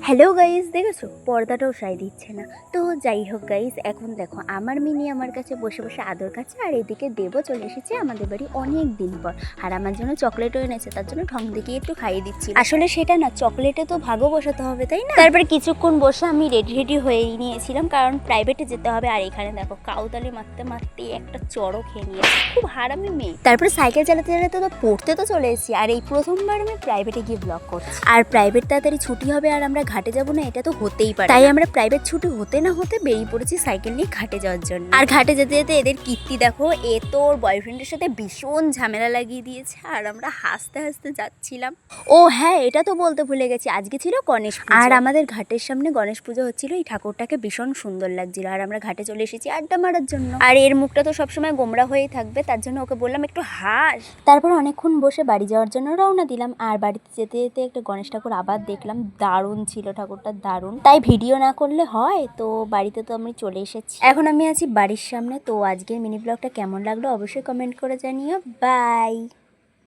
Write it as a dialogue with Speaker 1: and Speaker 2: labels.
Speaker 1: Hello guys, দেখেছো পর্দাটাও সাই দিচ্ছে না। তো যাই হোক গাইস, এখন দেখো আমার মিনি আমার কাছে বসে বসে আদর খাচ্ছে, আর এদিকে দেবও চলে এসেছে আমাদের বাড়ি অনেক দিন পর। আর আমার জন্য চকলেটও এনেছে, তার জন্য ঢং দেখিয়ে একটু খাইয়ে দিচ্ছি। আসলে সেটা না, চকলেটে তো ভাগও বসাতে হবে, তাই না? তারপরে কিছুক্ষণ বসে আমি রেডি হয়ে নিয়েছিলাম, কারণ প্রাইভেটে যেতে হবে। আর এখানে দেখো কাউতালি মারতে মারতে একটা চড়ও খেয়ে নিয়েছে, খুব হারামি মেয়ে। তারপরে সাইকেল চালাতে চালাতে তো পড়তে তো চলে এসেছি, আর এই প্রথমবার আমি প্রাইভেটে গিয়ে ব্লগ করছি। আর প্রাইভেট তাড়াতাড়ি ছুটি হবে আর আমরা ঘাটে যাবো না, এটা তো হতেই পারে। তাই আমরা প্রাইভেট ছুটি হতে না হতে বেরিয়ে পড়েছি সাইকেল নিয়ে ঘাটে যাওয়ার জন্য। আর ঘাটে যেতে যেতে এদের কীর্তি দেখো, এ তো ওর বয়ফ্রেন্ডের সাথে ভীষণ ঝামেলা লাগিয়ে দিয়েছে, আর আমরা হাসতে হাসতে যাচ্ছিলাম। ও হ্যাঁ, এটা তো বলতে ভুলে গেছি, আজকে ছিল গণেশ পুজো। আর আমাদের ঘাটের সামনে গণেশ পুজো হচ্ছিল, এই ঠাকুরটাকে ভীষণ সুন্দর লাগছিল। আর আমরা ঘাটে চলে এসেছি আড্ডা মারার জন্য। আর এর মুখটা তো সবসময় গোমরা হয়েই থাকবে, তার জন্য ওকে বললাম একটু হাস। তারপর অনেকক্ষণ বসে বাড়ি যাওয়ার জন্য রওনা দিলাম। আর বাড়িতে যেতে যেতে একটা গণেশ ঠাকুর আবার দেখলাম, দারুণ ছিল ঠাকুরটা, দারুণ। তাই ভিডিও না করলে হয়, তো বাড়িতে তো আমি চলে এসেছি। এখন আমি আছি বাড়ির সামনে। তো আজকের মিনি ব্লগটা কেমন লাগলো অবশ্যই কমেন্ট করে জানিও। বাই।